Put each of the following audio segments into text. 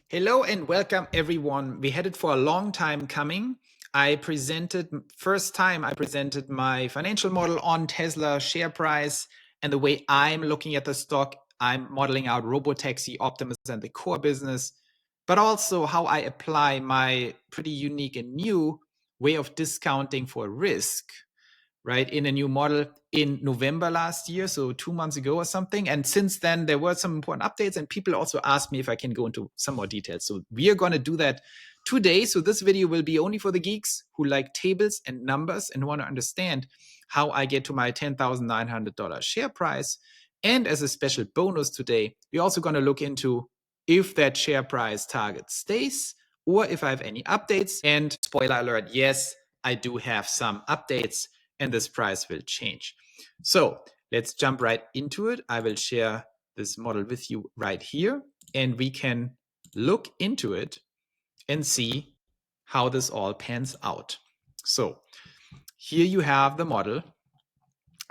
Hello and welcome everyone. We had it for a long time coming. First time I presented my financial model on Tesla share price and the way I'm looking at the stock. I'm modeling out Robotaxi, Optimus, and the core business, but also how I apply my pretty unique and new way of discounting for risk, right, in a new model in November last year, so 2 months ago or something. And since then, there were some important updates, and people also asked me if I can go into some more details. So we are going to do that today. So this video will be only for the geeks who like tables and numbers and want to understand how I get to my $10,900 share price. And as a special bonus today, we're also going to look into if that share price target stays or if I have any updates. And spoiler alert, yes, I do have some updates and this price will change. So let's jump right into it. I will share this model with you right here, and we can look into it and see how this all pans out. So here you have the model.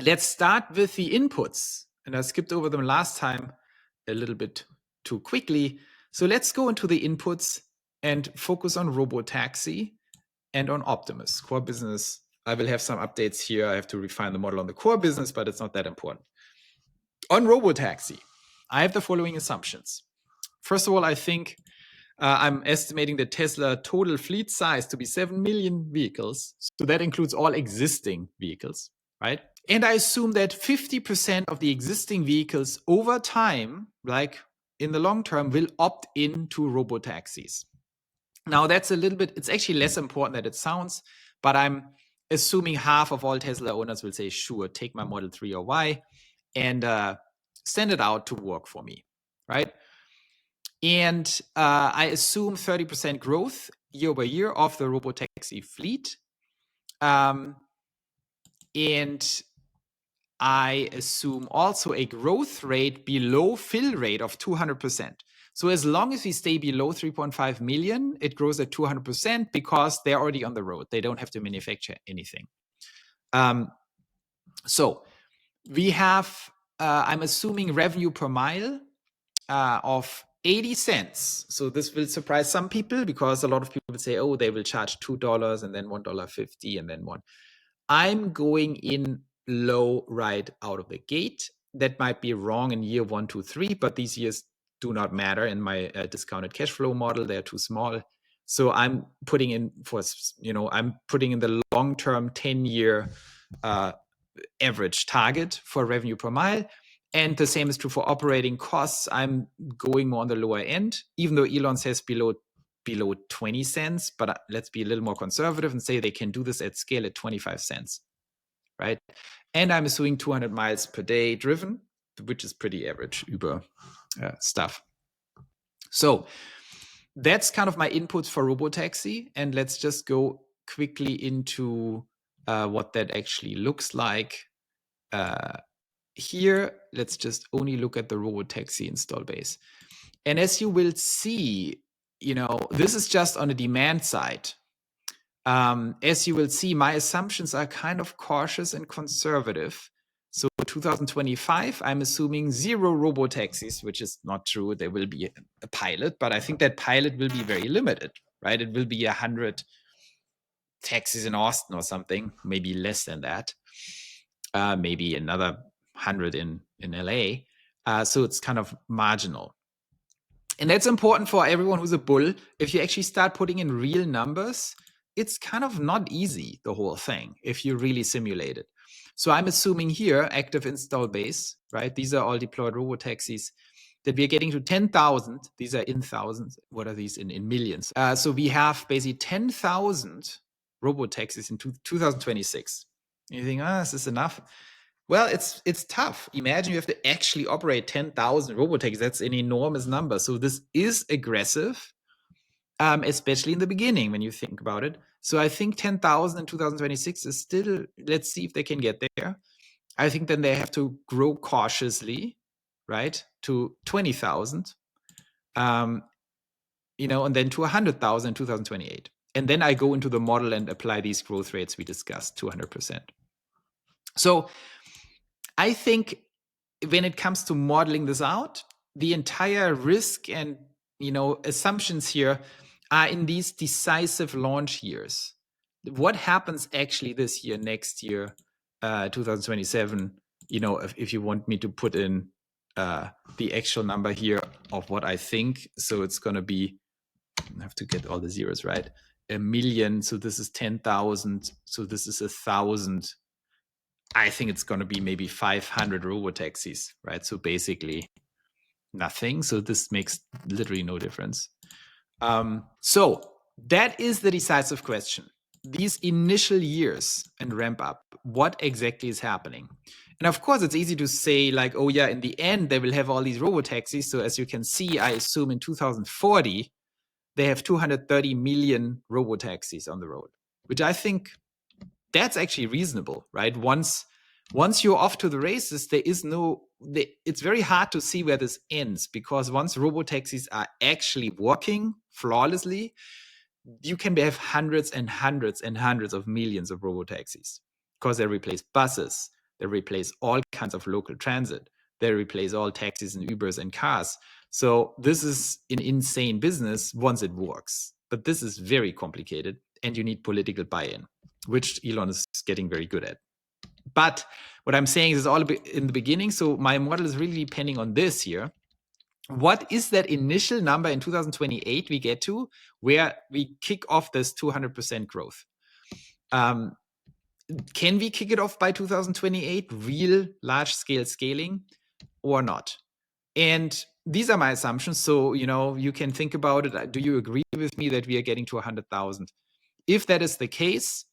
Let's start with the inputs. And I skipped over them last time a little bit too quickly. So let's go into the inputs and focus on Robotaxi and on Optimus, core business. I will have some updates here. I have to refine the model on the core business, but it's not that important. On Robotaxi, I have the following assumptions. First of all, I think I'm estimating the Tesla total fleet size to be 7 million vehicles. So that includes all existing vehicles, right? And I assume that 50% of the existing vehicles over time, like in the long term, will opt into Robotaxis. Now that's a little bit, it's actually less important than it sounds, but I'm assuming half of all Tesla owners will say, sure, take my Model 3 or Y and send it out to work for me, right? And I assume 30% growth year over year of the Robotaxi fleet. And I assume also a growth rate below fill rate of 200%. So as long as we stay below 3.5 million, it grows at 200% because they're already on the road. They don't have to manufacture anything. So we have, I'm assuming revenue per mile of 80 cents. So this will surprise some people because a lot of people say, oh, they will charge $2 and then $1.50 and then one. I'm going in low right out of the gate. That might be wrong in year 1, 2, 3, but these years do not matter in my discounted cash flow model. They're too small. So I'm putting in the long-term 10-year average target for revenue per mile. And the same is true for operating costs. I'm going more on the lower end, even though Elon says below 20 cents, but let's be a little more conservative and say they can do this at scale at 25 cents, right? And I'm assuming 200 miles per day driven, which is pretty average Uber stuff. So that's kind of my inputs for Robotaxi. And let's just go quickly into what that actually looks like. Here, let's just only look at the Robotaxi install base. And as you will see, this is just on the demand side. As you will see, my assumptions are kind of cautious and conservative. So 2025, I'm assuming 0 Robotaxis, which is not true. There will be a pilot, but I think that pilot will be very limited, right? It will be 100 taxis in Austin or something, maybe less than that. Maybe another 100 in LA. So it's kind of marginal. And that's important for everyone who's a bull. If you actually start putting in real numbers, it's kind of not easy, the whole thing, if you really simulate it. So I'm assuming here, active install base, right? These are all deployed Robotaxis, that we're getting to 10,000. These are in thousands. What are these in millions? So we have basically 10,000 Robotaxis in 2026. And you think, is this enough? Well, it's tough. Imagine you have to actually operate 10,000 Robotaxis. That's an enormous number. So this is aggressive, especially in the beginning when you think about it. So I think 10,000 in 2026 is still, let's see if they can get there. I think then they have to grow cautiously, right, to 20,000, and then to 100,000 in 2028. And then I go into the model and apply these growth rates we discussed, 200%. So I think when it comes to modeling this out, the entire risk and assumptions here are in these decisive launch years. What happens actually this year, next year, 2027? If you want me to put in the actual number here of what I think, so it's going to be, I have to get all the zeros right. 1 million. So this is 10,000. So this is 1,000. I think it's going to be maybe 500 robotaxis, right? So basically nothing. So this makes literally no difference. So that is the decisive question. These initial years and ramp up, what exactly is happening? And of course, it's easy to say like, oh yeah, in the end, they will have all these robotaxis. So as you can see, I assume in 2040, they have 230 million robotaxis on the road, which I think that's actually reasonable, right? Once you're off to the races, it's very hard to see where this ends, because once robotaxis are actually working flawlessly, you can have hundreds and hundreds and hundreds of millions of robotaxis, because they replace buses, they replace all kinds of local transit, they replace all taxis and Ubers and cars. So this is an insane business once it works. But this is very complicated, and you need political buy-in, which Elon is getting very good at. But what I'm saying is all in the beginning. So my model is really depending on this here. What is that initial number in 2028 we get to, where we kick off this 200% growth? Can we kick it off by 2028, real large-scale scaling, or not? And these are my assumptions. So, you can think about it. Do you agree with me that we are getting to 100,000? If that is the case,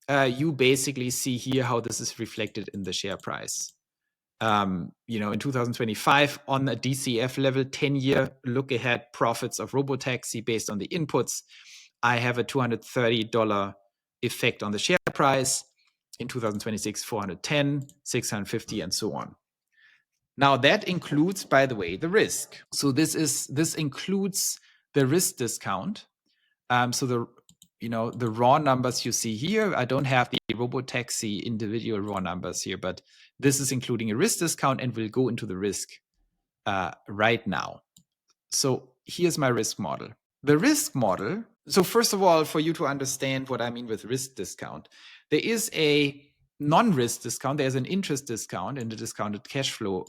you basically see here how this is reflected in the share price. In 2025, on a DCF level, 10-year look ahead profits of Robotaxi based on the inputs, I have a $230 effect on the share price. In 2026, 410, 650, and so on. Now that includes, by the way, the risk. So this includes the risk discount. So the raw numbers you see here, I don't have the Robotaxi individual raw numbers here, but this is including a risk discount, and we'll go into the risk right now. So here's my risk model. The risk model, so first of all, for you to understand what I mean with risk discount, there is a non-risk discount, there's an interest discount in the discounted cash flow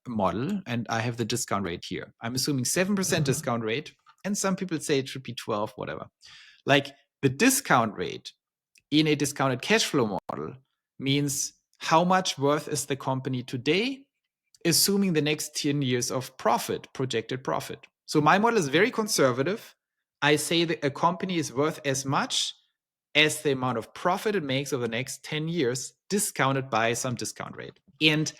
model, and I have the discount rate here. I'm assuming 7% discount rate, and some people say it should be 12, whatever. Like the discount rate in a discounted cash flow model means how much worth is the company today, assuming the next 10 years of profit, projected profit. So my model is very conservative. I say that a company is worth as much as the amount of profit it makes over the next 10 years, discounted by some discount rate. And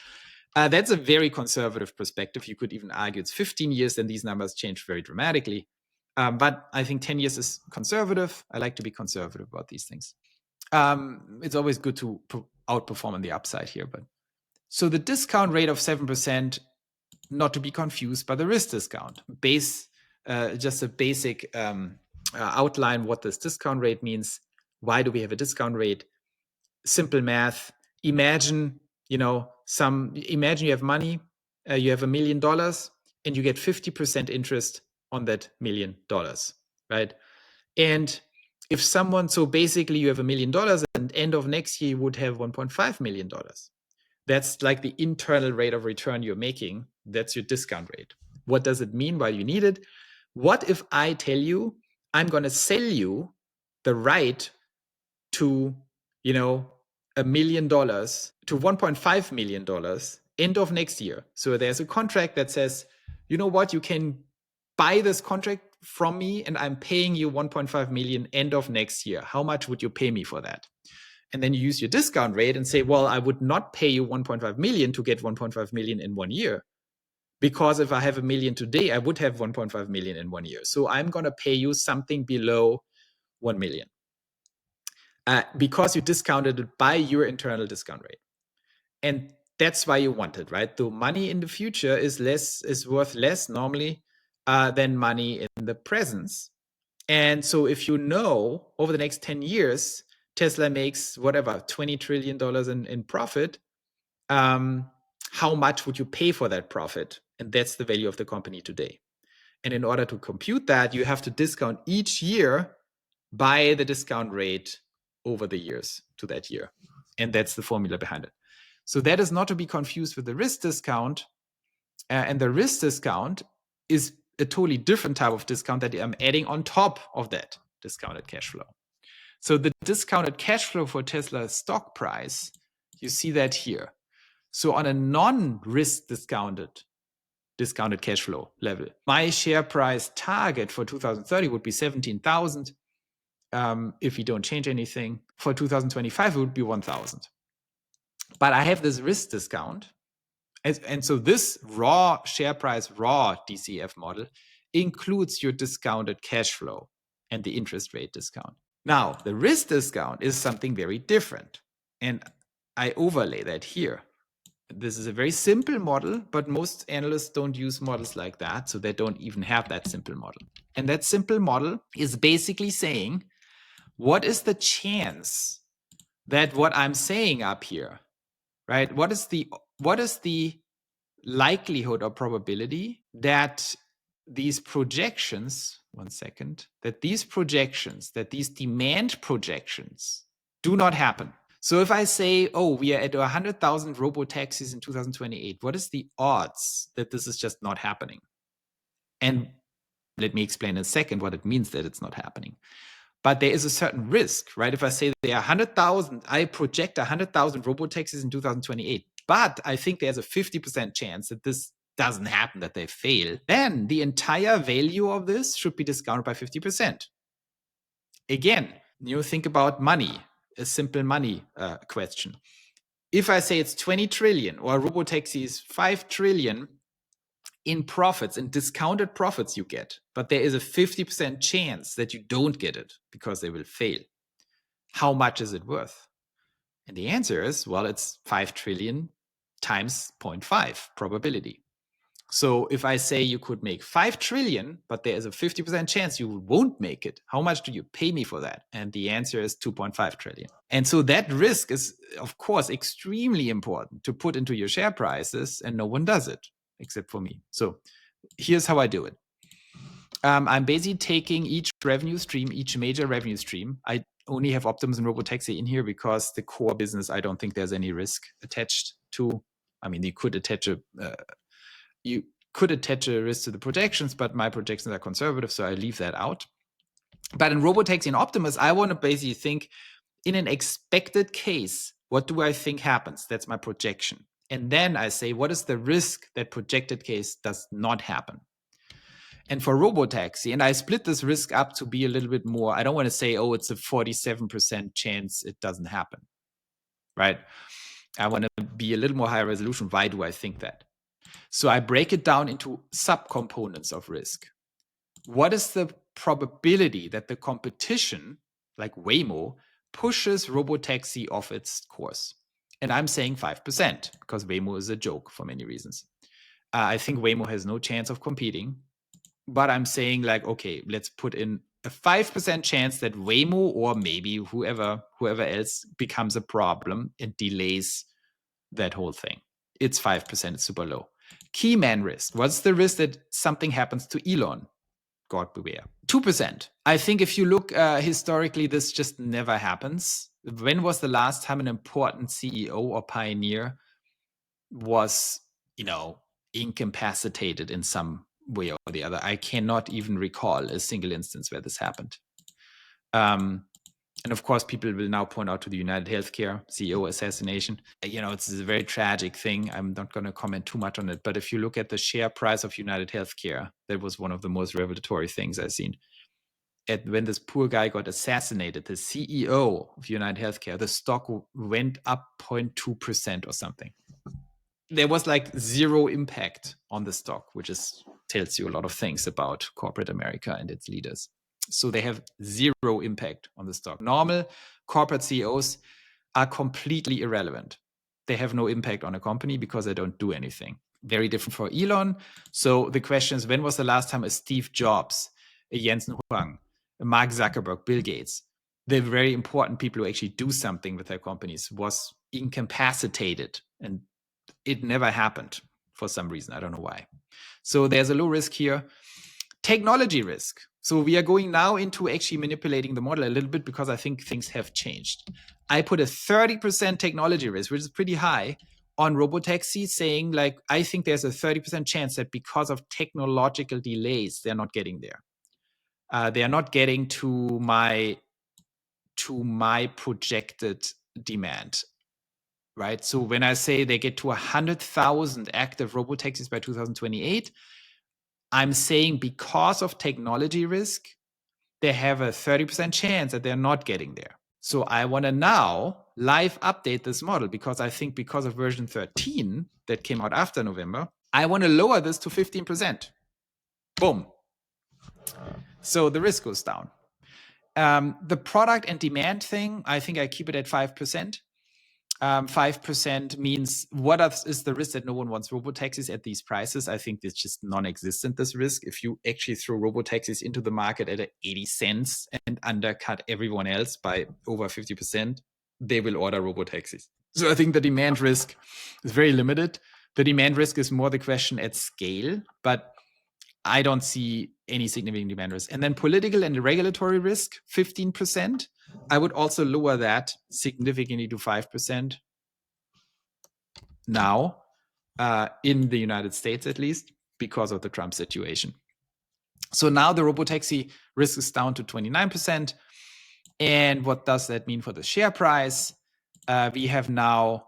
that's a very conservative perspective. You could even argue it's 15 years, and these numbers change very dramatically. But I think 10 years is conservative. I like to be conservative about these things. It's always good to outperform on the upside here. But so the discount rate of 7%, not to be confused by the risk discount. Just a basic outline what this discount rate means. Why do we have a discount rate? Simple math. Imagine you have money, you have $1 million, and you get 50% interest on that $1 million, right? And if so basically you have $1 million, and end of next year you would have $1.5 million. That's like the internal rate of return you're making. That's your discount rate. What does it mean? Why do you need it? What if I tell you I'm going to sell you the right to, $1 million to $1.5 million end of next year? So there's a contract that says, you know what, you can buy this contract from me, and I'm paying you 1.5 million end of next year. How much would you pay me for that? And then you use your discount rate and say, well, I would not pay you 1.5 million to get 1.5 million in 1 year. Because if I have $1 million today, I would have 1.5 million in 1 year. So I'm going to pay you something below 1 million. Because you discounted it by your internal discount rate. And that's why you want it, right? The money in the future is worth less normally than money in the presence. And so if over the next 10 years, Tesla makes whatever, $20 trillion in profit, how much would you pay for that profit? And that's the value of the company today. And in order to compute that, you have to discount each year by the discount rate over the years to that year. And that's the formula behind it. So that is not to be confused with the risk discount. And the risk discount is a totally different type of discount that I'm adding on top of that discounted cash flow. So the discounted cash flow for Tesla's stock price, you see that here. So on a non-risk discounted cash flow level, my share price target for 2030 would be 17,000. If we don't change anything. For 2025, it would be 1,000. But I have this risk discount. And so this raw share price, raw DCF model includes your discounted cash flow and the interest rate discount. Now, the risk discount is something very different. And I overlay that here. This is a very simple model, but most analysts don't use models like that. So they don't even have that simple model. And that simple model is basically saying, what is the chance that what I'm saying up here, right? What is the likelihood or probability that these projections, that these demand projections do not happen? So if I say, oh, we are at 100,000 robotaxis in 2028, what is the odds that this is just not happening? And let me explain in a second what it means that it's not happening. But there is a certain risk, right? If I say there are 100,000, I project 100,000 robotaxis in 2028, but I think there's a 50% chance that this doesn't happen, that they fail, then the entire value of this should be discounted by 50%. Again, think about money, a simple money question. If I say it's 20 trillion or robotaxi is 5 trillion, in profits, in discounted profits you get, but there is a 50% chance that you don't get it because they will fail. How much is it worth? And the answer is, well, it's 5 trillion times 0.5 probability. So if I say you could make 5 trillion, but there is a 50% chance you won't make it, how much do you pay me for that? And the answer is 2.5 trillion. And so that risk is, of course, extremely important to put into your share prices, and no one does it except for me. So here's how I do it. I'm basically taking each major revenue stream. I only have Optimus and Robotaxi in here because the core business, I don't think there's any risk attached to. I mean, you could attach a risk to the projections, but my projections are conservative, so I leave that out. But in Robotaxi and Optimus, I want to basically think in an expected case, what do I think happens? That's my projection. And then I say, what is the risk that projected case does not happen? And for Robotaxi, and I split this risk up to be a little bit more, I don't want to say, oh, it's a 47% chance it doesn't happen, right? I want to be a little more high resolution. Why do I think that? So I break it down into subcomponents of risk. What is the probability that the competition, like Waymo, pushes Robotaxi off its course? And I'm saying 5% because Waymo is a joke for many reasons. I think Waymo has no chance of competing, but I'm saying like, okay, let's put in a 5% chance that Waymo or maybe whoever else becomes a problem and delays that whole thing. It's 5%, it's super low. Key man risk. What's the risk that something happens to Elon? God beware. 2%. I think if you look historically, this just never happens. When was the last time an important CEO or pioneer was, incapacitated in some way or the other? I cannot even recall a single instance where this happened. And of course, people will now point out to the United Healthcare CEO assassination. It's a very tragic thing. I'm not going to comment too much on it. But if you look at the share price of United Healthcare, that was one of the most revelatory things I've seen. When this poor guy got assassinated, the CEO of United Healthcare, the stock went up 0.2% or something. There was like zero impact on the stock, which tells you a lot of things about corporate America and its leaders. So they have zero impact on the stock. Normal corporate CEOs are completely irrelevant. They have no impact on a company because they don't do anything. Very different for Elon. So the question is, when was the last time a Steve Jobs, a Jensen Huang, a Mark Zuckerberg, Bill Gates, the very important people who actually do something with their companies, was incapacitated? And it never happened for some reason. I don't know why. So there's a low risk here. Technology risk. So we are going now into actually manipulating the model a little bit because I think things have changed. I put a 30% technology risk, which is pretty high, on Robotaxi, saying like, I think there's a 30% chance that because of technological delays, they're not getting there. They are not getting to my projected demand, right? So when I say they get to 100,000 active Robotaxis by 2028, I'm saying because of technology risk, they have a 30% chance that they're not getting there. So I want to now live update this model because I think because of version 13 that came out after November, I want to lower this to 15%. Boom. So the risk goes down. The product and demand thing, I think I keep it at 5%. 5% means what is the risk that no one wants robotaxis at these prices? I think it's just non-existent, this risk. If you actually throw robotaxis into the market at 80 cents and undercut everyone else by over 50%, they will order robotaxis. So I think the demand risk is very limited. The demand risk is more the question at scale, but I don't see any significant demand risk. And then political and regulatory risk, 15%. I would also lower that significantly to 5% now, in the United States at least, because of the Trump situation. So now the robotaxi risk is down to 29%. And what does that mean for the share price? We have now,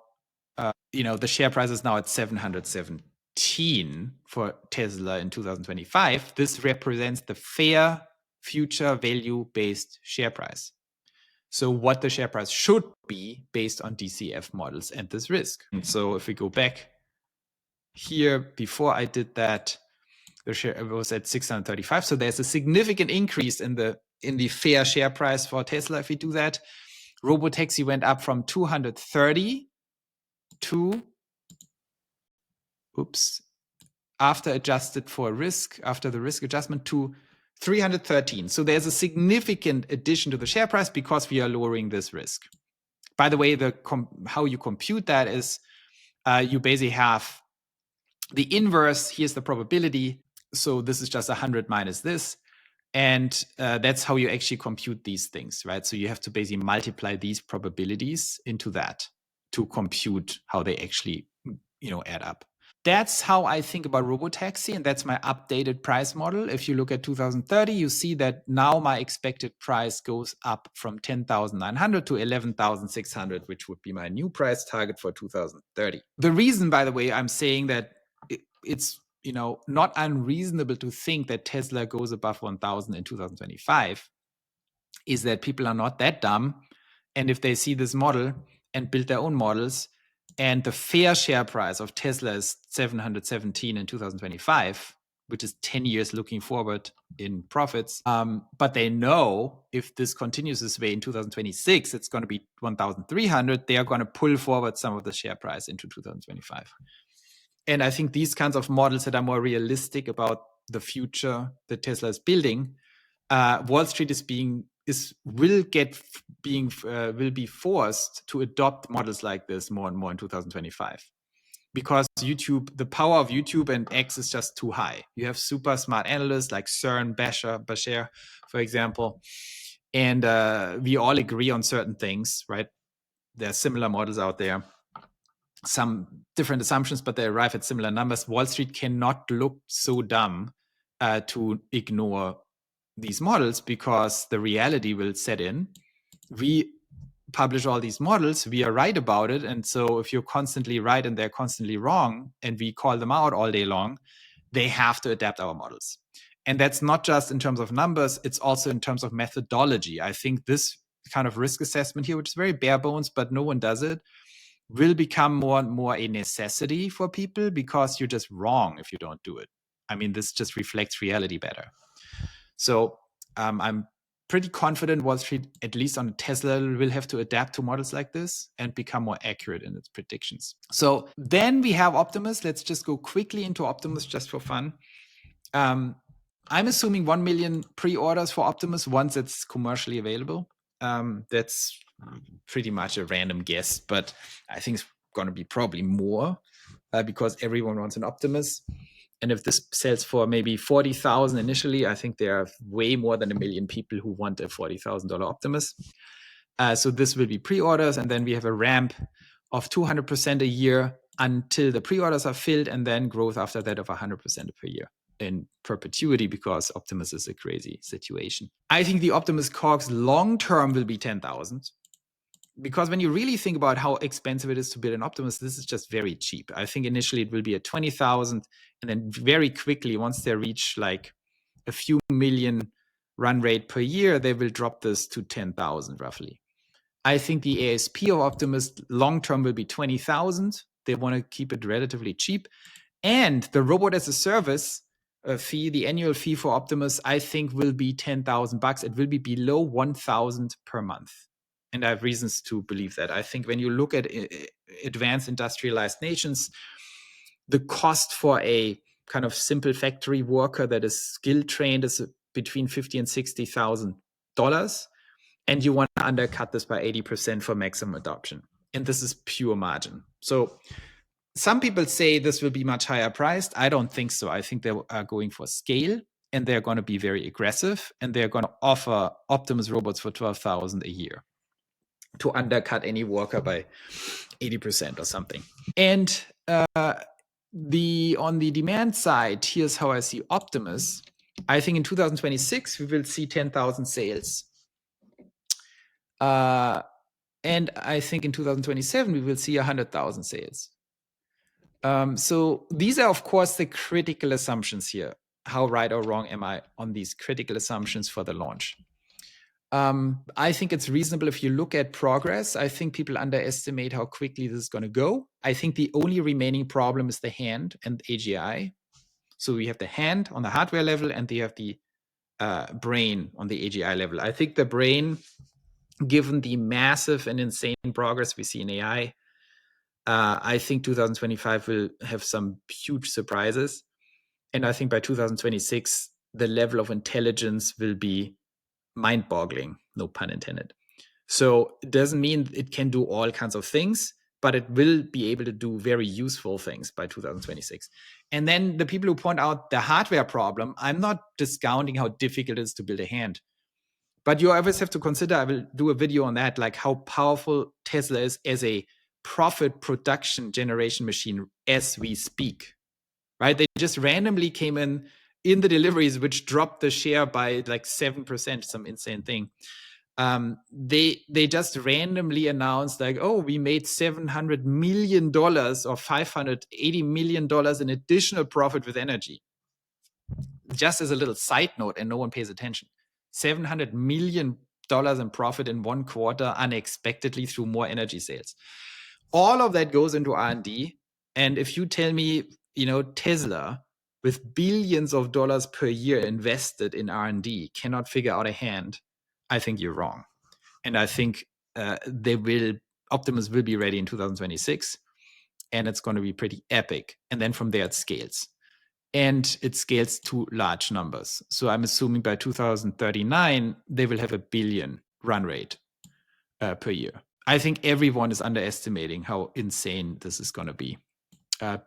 the share price is now at 717 for Tesla in 2025. This represents the fair future value-based share price. So what the share price should be based on DCF models and this risk. And so if we go back here, before I did that, the share was at 635. So there's a significant increase in the fair share price for Tesla if we do that. Robotaxi went up from 230 to, after adjusted for risk, after the risk adjustment, to 313. So there's a significant addition to the share price because we are lowering this risk. By the way, how you compute that is you basically have the inverse. Here's the probability. So this is just 100 minus this. And that's how you actually compute these things, right? So you have to basically multiply these probabilities into that to compute how they actually, add up. That's how I think about Robotaxi, and that's my updated price model. If you look at 2030, you see that now my expected price goes up from 10,900 to 11,600, which would be my new price target for 2030. The reason, by the way, I'm saying that it's not unreasonable to think that Tesla goes above 1,000 in 2025 is that people are not that dumb. And if they see this model and build their own models, and the fair share price of Tesla is 717 in 2025, which is 10 years looking forward in profits. But they know if this continues this way in 2026, it's going to be 1,300. They are going to pull forward some of the share price into 2025. And I think these kinds of models that are more realistic about the future that Tesla is building, Wall Street will be forced to adopt models like this more and more in 2025, because the power of YouTube and X is just too high. You have super smart analysts like CERN, Bashar, for example, and we all agree on certain things, right? There are similar models out there, some different assumptions, but they arrive at similar numbers. Wall Street cannot look so dumb to ignore these models, because the reality will set in. We publish all these models, we are right about it, and so if you're constantly right and they're constantly wrong, and we call them out all day long, they have to adapt our models. And that's not just in terms of numbers, it's also in terms of methodology. I think this kind of risk assessment here, which is very bare bones, but no one does it, will become more and more a necessity for people, because you're just wrong if you don't do it. I mean, this just reflects reality better. So I'm pretty confident Wall Street, at least on Tesla, will have to adapt to models like this and become more accurate in its predictions. So then we have Optimus. Let's just go quickly into Optimus just for fun. I'm assuming 1 million pre-orders for Optimus once it's commercially available. That's pretty much a random guess, but I think it's going to be probably more because everyone wants an Optimus. And if this sells for maybe 40,000 initially, I think there are way more than 1 million people who want a $40,000 Optimus. So this will be pre-orders, and then we have a ramp of 200% a year until the pre-orders are filled, and then growth after that of 100% per year in perpetuity, because Optimus is a crazy situation. I think the Optimus COGS long term will be 10,000, because when you really think about how expensive it is to build an Optimus, this is just very cheap. I think initially it will be at 20,000, and then very quickly, once they reach like a few million run rate per year, they will drop this to 10,000 roughly. I think the ASP of Optimus long term will be 20,000. They want to keep it relatively cheap. And the robot as a service fee, the annual fee for Optimus, I think will be $10,000. It will be below 1,000 per month. And I have reasons to believe that. I think when you look at advanced industrialized nations, the cost for a kind of simple factory worker that is skill trained is between $50,000 and $60,000. And you want to undercut this by 80% for maximum adoption. And this is pure margin. So some people say this will be much higher priced. I don't think so. I think they are going for scale, and they're going to be very aggressive, and they're going to offer Optimus robots for 12,000 a year to undercut any worker by 80% or something. And on the demand side, here's how I see Optimus. I think in 2026 we will see 10,000 sales. And I think in 2027 we will see 100,000 sales. So these are, of course, the critical assumptions here. How right or wrong am I on these critical assumptions for the launch? I think it's reasonable if you look at progress. I think people underestimate how quickly this is going to go. I think the only remaining problem is the hand and AGI. So we have the hand on the hardware level, and you have the brain on the AGI level. I think the brain, given the massive and insane progress we see in AI, I think 2025 will have some huge surprises. And I think by 2026, the level of intelligence will be mind-boggling, no pun intended. So it doesn't mean it can do all kinds of things, but it will be able to do very useful things by 2026. And then the people who point out the hardware problem, I'm not discounting how difficult it is to build a hand. But you always have to consider, I will do a video on that, like how powerful Tesla is as a profit production generation machine as we speak, right? They just randomly came in the deliveries, which dropped the share by like 7%, some insane thing. They just randomly announced like, oh, we made $700 million or $580 million in additional profit with energy. Just as a little side note, and no one pays attention. $700 million in profit in one quarter unexpectedly through more energy sales. All of that goes into R&D. And if you tell me, Tesla with billions of dollars per year invested in R&D cannot figure out a hand, I think you're wrong. And I think Optimus will be ready in 2026, and it's going to be pretty epic. And then from there it scales. And it scales to large numbers. So I'm assuming by 2039, they will have 1 billion run rate per year. I think everyone is underestimating how insane this is going to be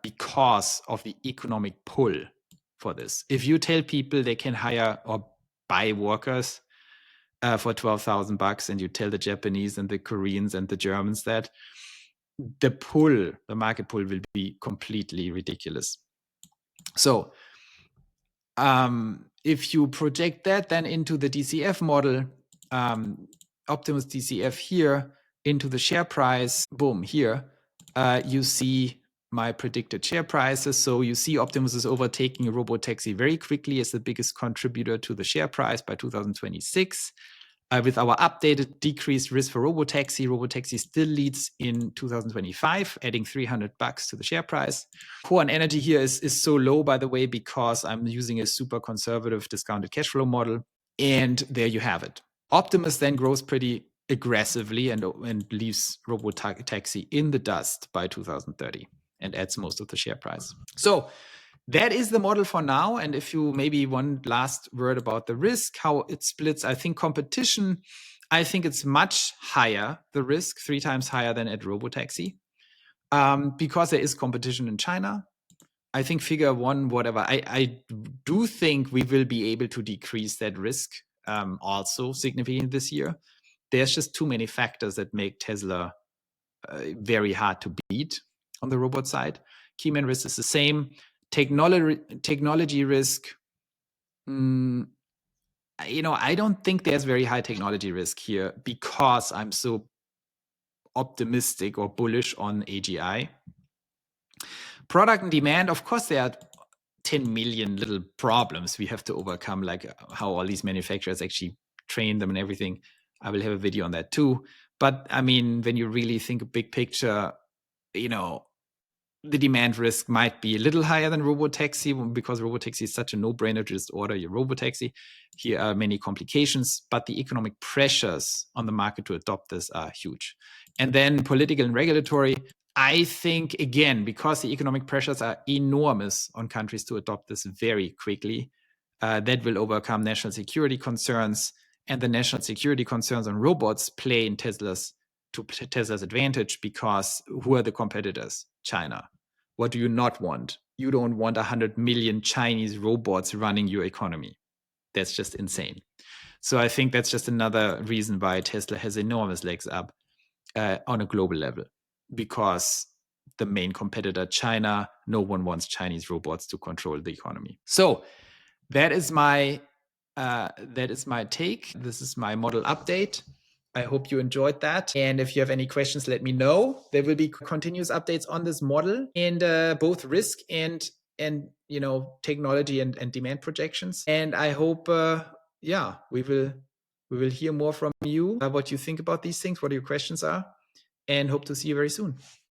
because of the economic pull for this. If you tell people they can hire or buy workers for $12,000, and you tell the Japanese and the Koreans and the Germans that, the market pull will be completely ridiculous. So if you project that then into the DCF model, Optimus DCF here, into the share price, boom, here, you see my predicted share prices. So you see Optimus is overtaking Robotaxi very quickly as the biggest contributor to the share price by 2026. With our updated decreased risk for Robotaxi, Robotaxi still leads in 2025, adding $300 to the share price. Core and energy here is so low, by the way, because I'm using a super conservative discounted cash flow model. And there you have it. Optimus then grows pretty aggressively and leaves Robotaxi in the dust by 2030 and adds most of the share price. So that is the model for now. And if you maybe one last word about the risk, how it splits, I think competition, I think it's much higher, the risk, 3 times higher than at Robotaxi, because there is competition in China. I think figure one, whatever. I do think we will be able to decrease that risk also significantly this year. There's just too many factors that make Tesla very hard to beat on the robot side. Keyman risk is the same. Technology risk. I don't think there's very high technology risk here because I'm so optimistic or bullish on AGI. Product and demand, of course, there are 10 million little problems we have to overcome, like how all these manufacturers actually train them and everything. I will have a video on that too. But I mean, when you really think a big picture, the demand risk might be a little higher than Robotaxi because Robotaxi is such a no-brainer. Just order your Robotaxi. Here are many complications, but the economic pressures on the market to adopt this are huge. And then political and regulatory, I think, again, because the economic pressures are enormous on countries to adopt this very quickly, that will overcome national security concerns. And the national security concerns on robots play in Tesla's advantage because who are the competitors? China. What do you not want? You don't want 100 million Chinese robots running your economy. That's just insane. So I think that's just another reason why Tesla has enormous legs up on a global level, because the main competitor, China, no one wants Chinese robots to control the economy. So that is my take. This is my model update. I hope you enjoyed that. And if you have any questions, let me know. There will be continuous updates on this model and both risk and technology and demand projections. And I hope we will hear more from you what you think about these things, what your questions are, and hope to see you very soon.